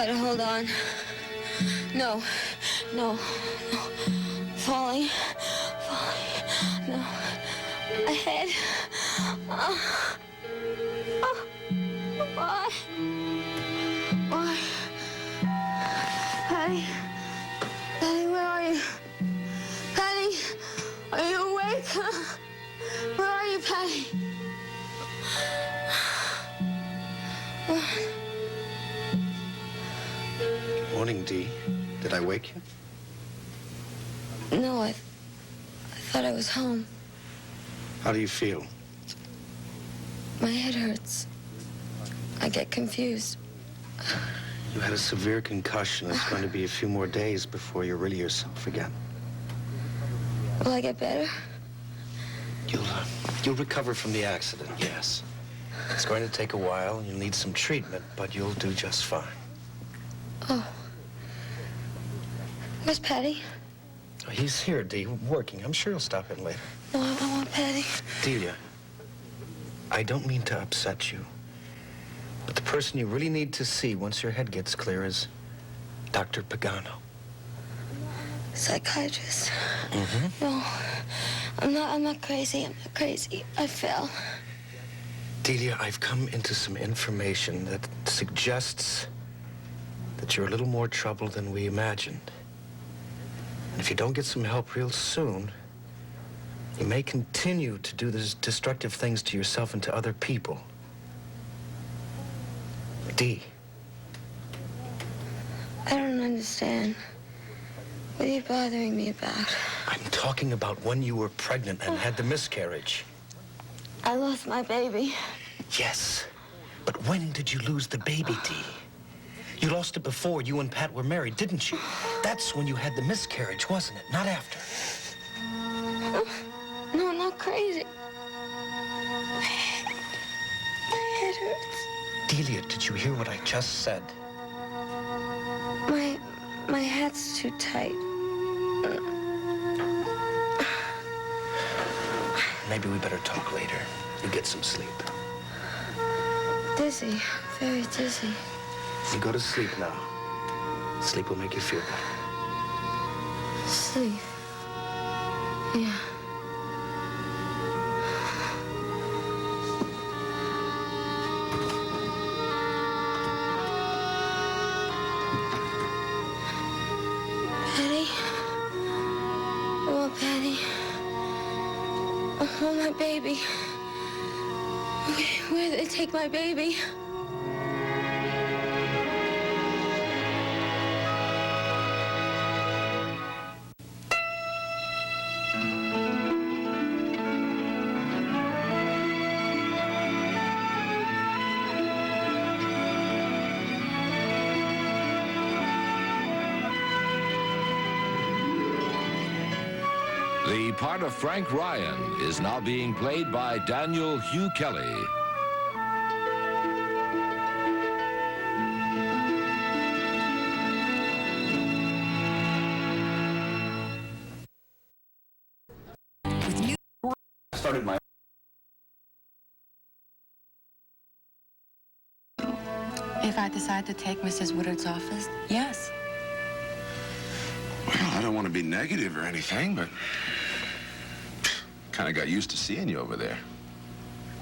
Try to hold on. No. Falling. No. Ahead. Why? Patty? Patty, where are you? Patty, are you awake? Where are you, Patty? Morning, Dee. Did I wake you? No, I thought I was home. How do you feel? My head hurts. I get confused. You had a severe concussion. It's going to be a few more days before you're really yourself again. Will I get better? You'll recover from the accident, yes. It's going to take a while, and you'll need some treatment, but you'll do just fine. Oh. Where's Patty? Oh, he's here, Dee, working. I'm sure he'll stop in later. No, I want Patty. Delia, I don't mean to upset you, but the person you really need to see once your head gets clear is Dr. Pagano. Psychiatrist? Mm-hmm. No, I'm not crazy. I'm not crazy. I fell. Delia, I've come into some information that suggests that you're a little more trouble than we imagined. And if you don't get some help real soon, you may continue to do these destructive things to yourself and to other people. Dee. I don't understand. What are you bothering me about? I'm talking about when you were pregnant and had the miscarriage. I lost my baby. Yes, but when did you lose the baby, Dee? You lost it before you and Pat were married, didn't you? That's when you had the miscarriage, wasn't it? Not after. No, I'm not crazy. My head hurts. Delia, did you hear what I just said? My hat's too tight. Maybe we better talk later. You get some sleep. Dizzy, very dizzy. You go to sleep now. Sleep will make you feel better. Sleep. Yeah. Patty? I want Patty. I want my baby. Where did they take my baby? The part of Frank Ryan is now being played by Daniel Hugh Kelly. If I decide to take Mrs. Woodard's office, yes. Well, I don't want to be negative or anything, but kind of got used to seeing you over there.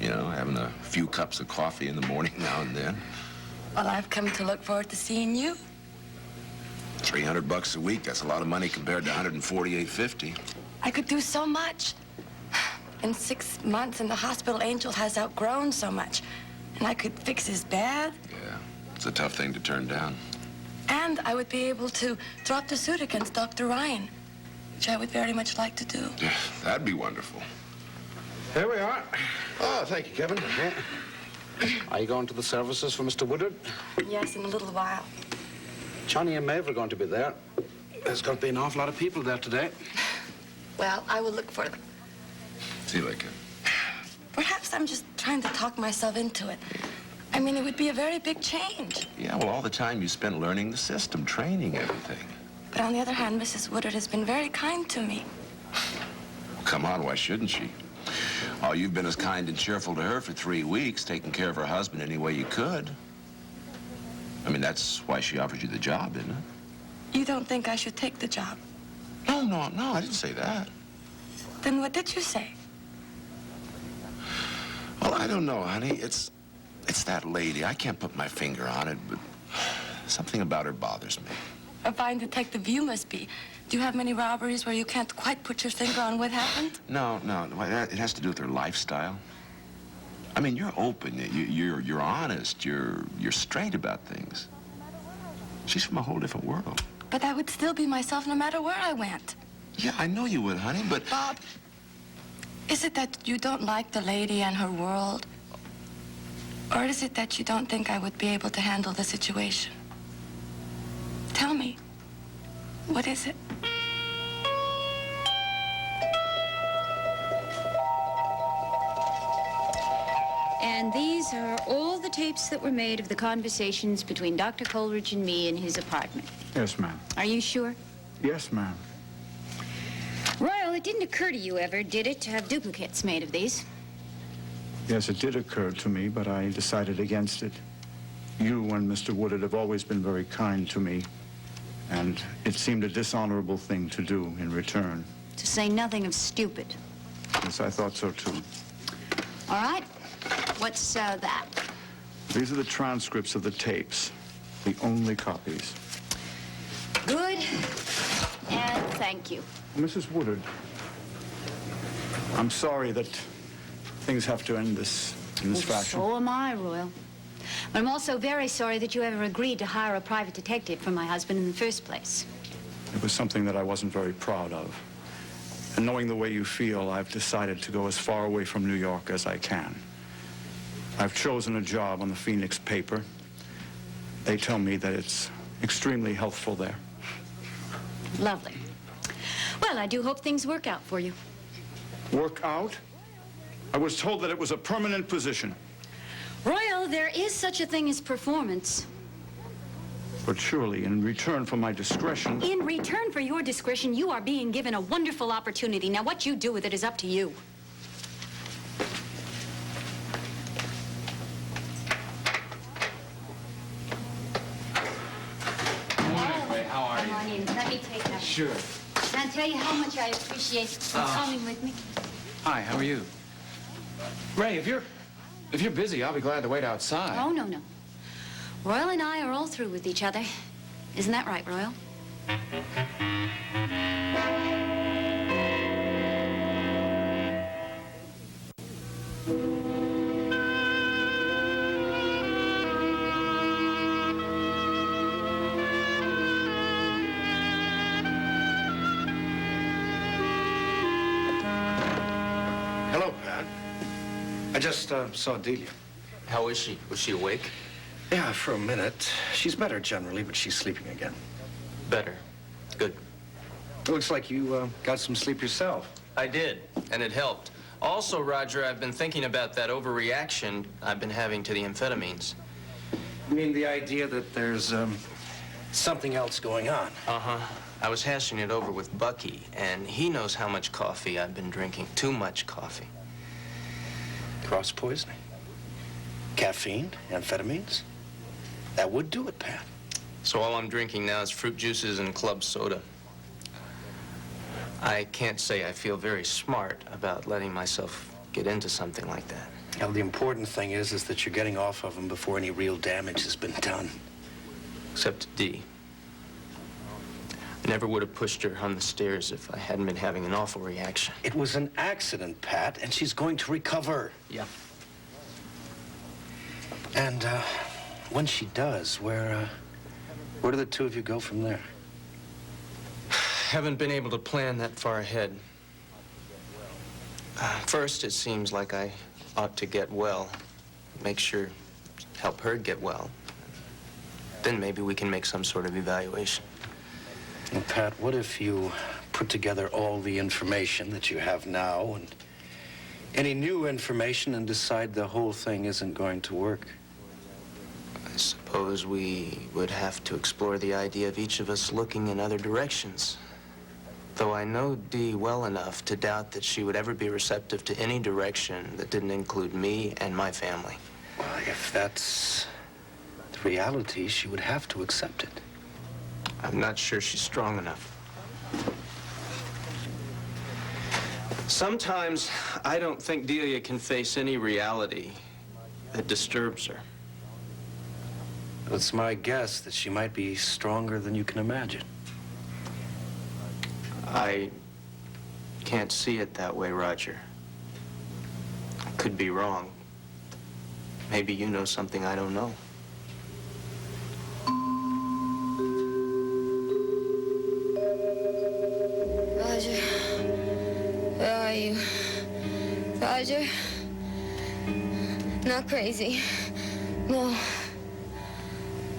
You know, having a few cups of coffee in the morning now and then. Well, I've come to look forward to seeing you. $300 a week, that's a lot of money compared to $148.50. I could do so much. In 6 months in the hospital, Angel has outgrown so much. And I could fix his bed. Yeah, it's a tough thing to turn down. And I would be able to drop the suit against Dr. Ryan, which I would very much like to do. Yeah, that'd be wonderful. Here we are. Oh, thank you, Kevin. Are you going to the services for Mr. Woodard? Yes, in a little while. Johnny and Maeve are going to be there. There's going to be an awful lot of people there today. Well, I will look for them. See you later. Perhaps I'm just trying to talk myself into it. I mean, it would be a very big change. Yeah, well, all the time you spent learning the system, training everything. But on the other hand, Mrs. Woodard has been very kind to me. Well, come on, why shouldn't she? Oh, you've been as kind and cheerful to her for 3 weeks, taking care of her husband any way you could. I mean, that's why she offered you the job, isn't it? You don't think I should take the job? No, I didn't say that. Then what did you say? Well, I don't know, honey. It's that lady. I can't put my finger on it, but something about her bothers me. A fine detective you must be. Do you have many robberies where you can't quite put your finger on what happened? No. It has to do with her lifestyle. I mean, you're open. You're honest. You're straight about things. She's from a whole different world. But I would still be myself no matter where I went. Yeah, I know you would, honey, but... Bob, is it that you don't like the lady and her world? Or is it that you don't think I would be able to handle the situation? Tell me, what is it? And these are all the tapes that were made of the conversations between Dr. Coleridge and me in his apartment. Yes, ma'am. Are you sure? Yes, ma'am. Royal, it didn't occur to you ever, did it, to have duplicates made of these? Yes, it did occur to me, but I decided against it. You and Mr. Woodard have always been very kind to me, and it seemed a dishonorable thing to do in return. To say nothing of stupid. Yes, I thought so, too. All right. What's that? These are the transcripts of the tapes, the only copies. Good. And thank you. Mrs. Woodard, I'm sorry that things have to end in this fashion. So am I, Royal. But I'm also very sorry that you ever agreed to hire a private detective for my husband in the first place. It was something that I wasn't very proud of. And knowing the way you feel, I've decided to go as far away from New York as I can. I've chosen a job on the Phoenix paper. They tell me that it's extremely helpful there. Lovely. Well, I do hope things work out for you. Work out? I was told that it was a permanent position. Royal, there is such a thing as performance. But surely, in return for my discretion... In return for your discretion, you are being given a wonderful opportunity. Now, what you do with it is up to you. Come on in. Let me take that. Sure. Can I tell you how much I appreciate you coming with me? Hi, how are you? Ray, if you're busy, I'll be glad to wait outside. Oh, no. Royal and I are all through with each other. Isn't that right, Royal? Hello, Pat. I just saw Delia. How is she? Was she awake? Yeah, for a minute. She's better generally, but she's sleeping again. Better. Good. It looks like you got some sleep yourself. I did, and it helped. Also, Roger, I've been thinking about that overreaction I've been having to the amphetamines. You mean the idea that there's something else going on? Uh-huh. I was hashing it over with Bucky, and he knows how much coffee I've been drinking. Too much coffee. Cross poisoning? Caffeine? Amphetamines? That would do it, Pat. So all I'm drinking now is fruit juices and club soda. I can't say I feel very smart about letting myself get into something like that. Now, the important thing is that you're getting off of them before any real damage has been done. Except to Dee. I never would have pushed her on the stairs if I hadn't been having an awful reaction. It was an accident, Pat, and she's going to recover. Yeah. And when she does, where do the two of you go from there? Haven't been able to plan that far ahead. First, it seems like I ought to get well. Make sure, help her get well. Then maybe we can make some sort of evaluation. Well, Pat, what if you put together all the information that you have now and any new information and decide the whole thing isn't going to work? I suppose we would have to explore the idea of each of us looking in other directions. Though I know Dee well enough to doubt that she would ever be receptive to any direction that didn't include me and my family. Well, if that's the reality, she would have to accept it. I'm not sure she's strong enough. Sometimes I don't think Delia can face any reality that disturbs her. It's my guess that she might be stronger than you can imagine. I can't see it that way, Roger. I could be wrong. Maybe you know something I don't know. Roger, where are you? Roger? Not crazy. No.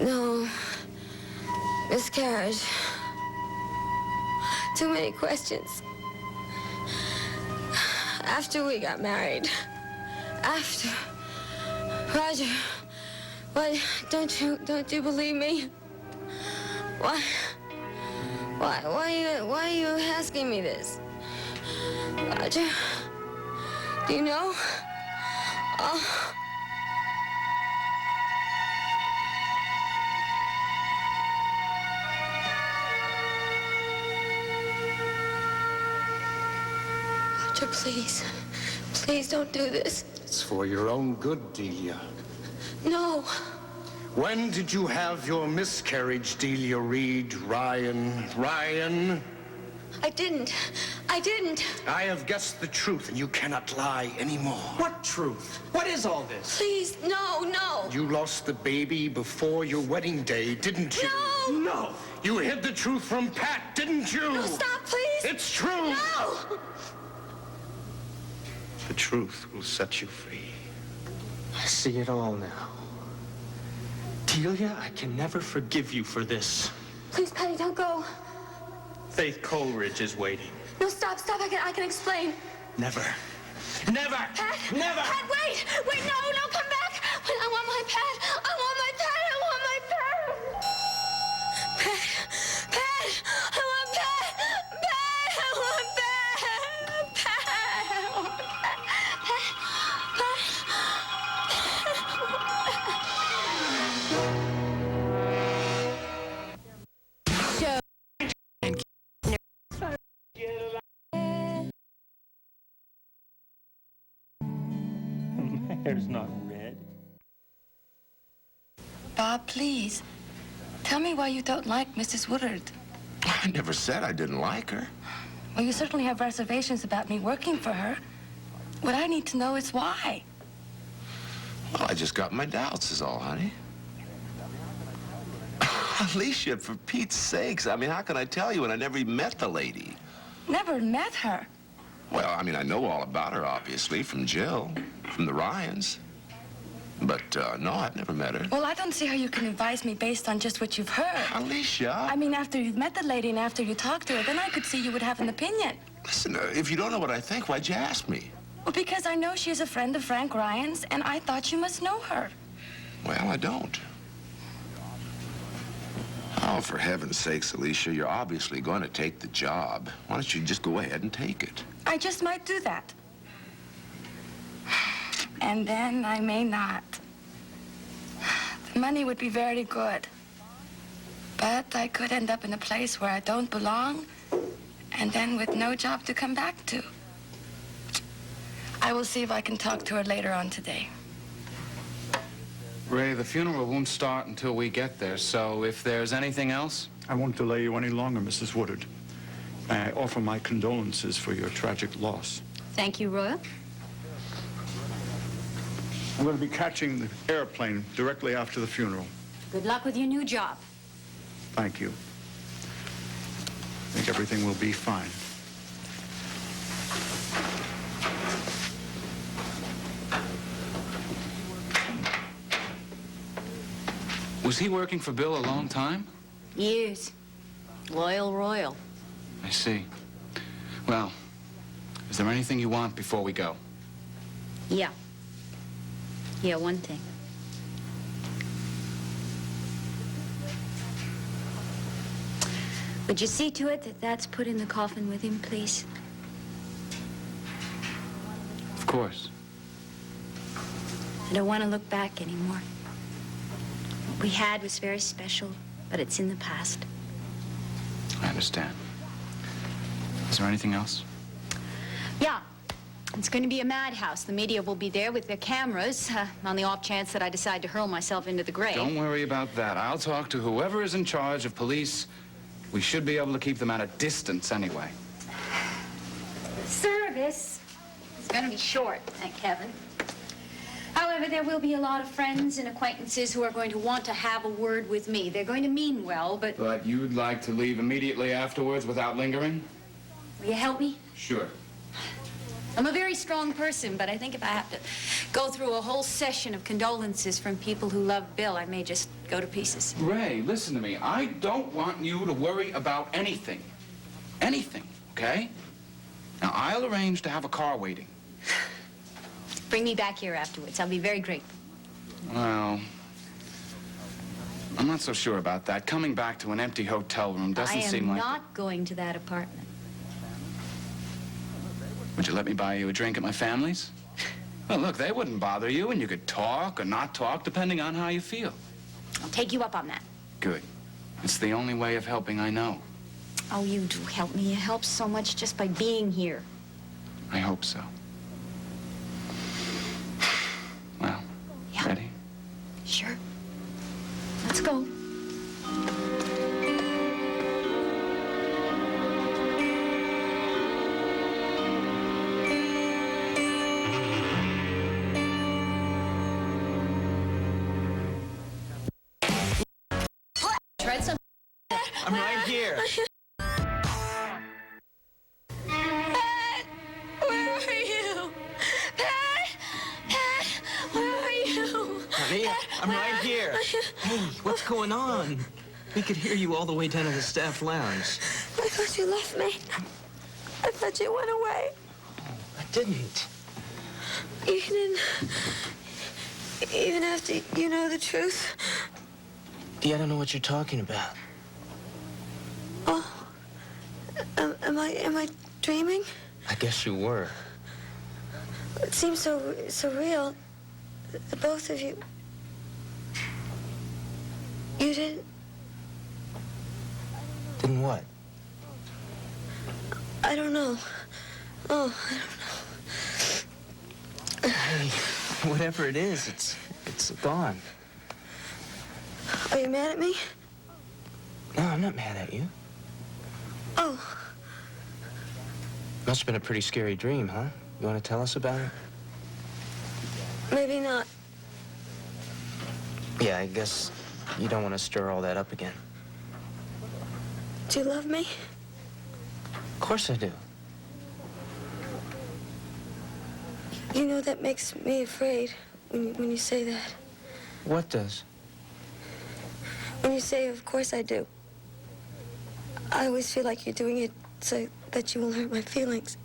No. Miscarriage. Too many questions. After we got married. After. Roger, why don't you believe me? Why are you asking me this? Roger, do you know? Oh. Roger, please. Please don't do this. It's for your own good, Delia. No. When did you have your miscarriage, Delia Reed? Ryan? I didn't. I have guessed the truth, and you cannot lie anymore. What truth? What is all this? Please, no. You lost the baby before your wedding day, didn't you? No. No! You hid the truth from Pat, didn't you? No, stop, please. It's true. No. The truth will set you free. I see it all now. Delia, I can never forgive you for this. Please, Patty, don't go. Faith Coleridge is waiting. No, stop. I can explain. Never. Never! Pat! Never! Pat, wait! No, come back! Wait, I want my Pat! I want my Pat! Pat! I want Pat! Pat! I want Pat! Pat! I want Hair's not red. Bob, please. Tell me why you don't like Mrs. Woodard. I never said I didn't like her. Well, you certainly have reservations about me working for her. What I need to know is why. Well, I just got my doubts is all, honey. Alicia, for Pete's sakes, I mean, how can I tell you when I never even met the lady? Never met her. Well, I mean, I know all about her, obviously, from Jill, from the Ryans. But, no, I've never met her. Well, I don't see how you can advise me based on just what you've heard. Alicia! I mean, after you've met the lady and after you talked to her, then I could see you would have an opinion. Listen, if you don't know what I think, why'd you ask me? Well, because I know she's a friend of Frank Ryan's, and I thought you must know her. Well, I don't. Oh, for heaven's sakes, Alicia, you're obviously going to take the job. Why don't you just go ahead and take it? I just might do that. And then I may not. The money would be very good. But I could end up in a place where I don't belong, and then with no job to come back to. I will see if I can talk to her later on today. Ray, the funeral won't start until we get there, so if there's anything else... I won't delay you any longer, Mrs. Woodard. May I offer my condolences for your tragic loss. Thank you, Royal. I'm going to be catching the airplane directly after the funeral. Good luck with your new job. Thank you. I think everything will be fine. Was he working for Bill a long time? Years. Loyal Royal. I see. Well, is there anything you want before we go? Yeah. Yeah, one thing. Would you see to it that that's put in the coffin with him, please? Of course. I don't want to look back anymore. we had was very special, but it's in the past. I understand. Is there anything else? Yeah. It's going to be a madhouse. The media will be there with their cameras, on the off chance that I decide to hurl myself into the grave. Don't worry about that. I'll talk to whoever is in charge of police. We should be able to keep them at a distance anyway. Service is going to be short, thank heaven. However, there will be a lot of friends and acquaintances who are going to want to have a word with me. They're going to mean well, but... But you'd like to leave immediately afterwards without lingering? Will you help me? Sure. I'm a very strong person, but I think if I have to go through a whole session of condolences from people who love Bill, I may just go to pieces. Ray, listen to me. I don't want you to worry about anything. Anything, okay? Now, I'll arrange to have a car waiting. Bring me back here afterwards. I'll be very grateful. Well, I'm not so sure about that. Coming back to an empty hotel room doesn't seem like... I am not going to that apartment. Would you let me buy you a drink at my family's? Well, look, they wouldn't bother you, and you could talk or not talk, depending on how you feel. I'll take you up on that. Good. It's the only way of helping I know. Oh, you do help me. You help so much just by being here. I hope so. Well, Yeah. ready? Sure. Let's go. Tried some. I'm right here. Pat, where are you? Pat, Pat, where are you? Honey, I'm right here. Hey, what's going on? We could hear you all the way down to the staff lounge. I thought you left me. I thought you went away. I didn't. Even after you know the truth. Dee, I don't know what you're talking about. Oh, am I dreaming? I guess you were. It seems so real. The both of you. You didn't. Didn't what? I don't know. Oh, I don't know. Hey, whatever it is, it's gone. Are you mad at me? No, I'm not mad at you. Oh, Must have been a pretty scary dream, huh? You want to tell us about it? maybe not. Yeah, I guess you don't want to stir all that up again. Do you love me? Of course I do. You know that makes me afraid when you say that. What does? When you say, of course I do. I always feel like you're doing it so that you won't hurt my feelings.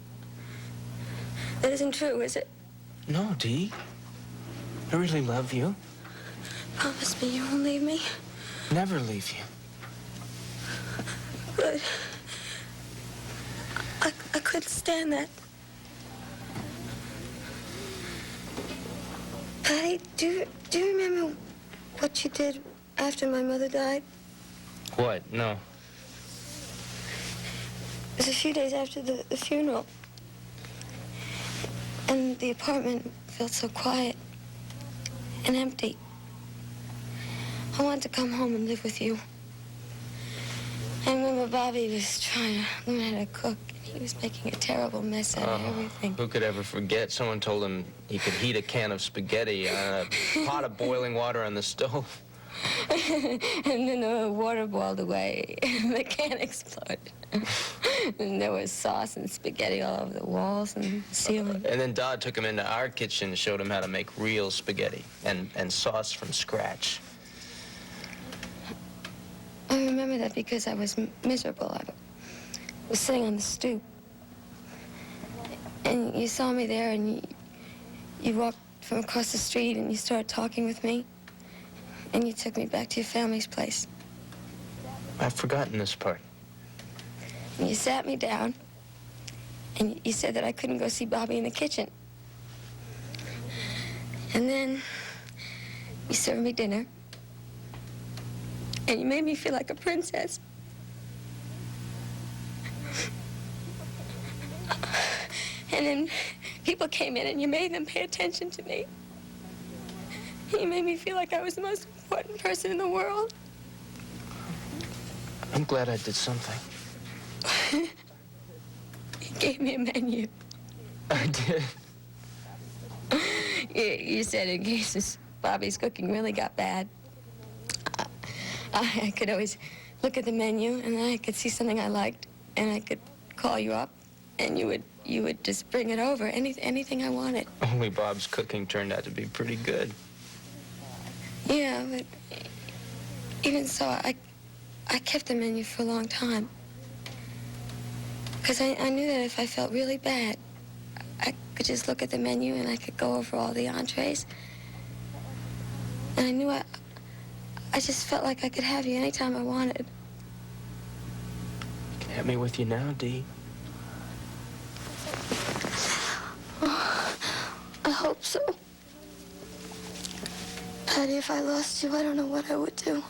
That isn't true, is it? No, Dee. I really love you. Promise me you won't leave me. Never leave you. Good. I couldn't stand that. Patty, do you remember what you did after my mother died? What? No. It was a few days after the funeral. And the apartment felt so quiet and empty. I wanted to come home and live with you. I remember Bobby was trying to learn how to cook. He was making a terrible mess out of everything. Who could ever forget? Someone told him he could heat a can of spaghetti on a pot of boiling water on the stove. And then the water boiled away. The can exploded. And there was sauce and spaghetti all over the walls and the ceiling. And then Dodd took him into our kitchen and showed him how to make real spaghetti and sauce from scratch. I remember that because I was miserable. I was sitting on the stoop. And you saw me there, and you walked from across the street, and you started talking with me. And you took me back to your family's place. I've forgotten this part. And you sat me down, and you said that I couldn't go see Bobby in the kitchen. And then you served me dinner. And you made me feel like a princess. And then people came in and you made them pay attention to me. You made me feel like I was the most important person in the world. I'm glad I did something. You gave me a menu. I did. You said in case Bobby's cooking really got bad, I could always look at the menu and then I could see something I liked and I could call you up and you would just bring it over, anything I wanted. Only Bob's cooking turned out to be pretty good. Yeah, but even so, I kept the menu for a long time. Because I knew that if I felt really bad, I could just look at the menu and I could go over all the entrees. And I knew I just felt like I could have you anytime I wanted. You can have me with you now, Dee. I hope so. Patty, if I lost you, I don't know what I would do.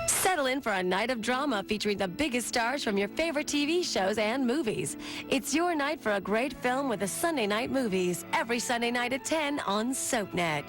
Settle in for a night of drama featuring the biggest stars from your favorite TV shows and movies. It's your night for a great film with the Sunday Night Movies, every Sunday night at 10 on SoapNet.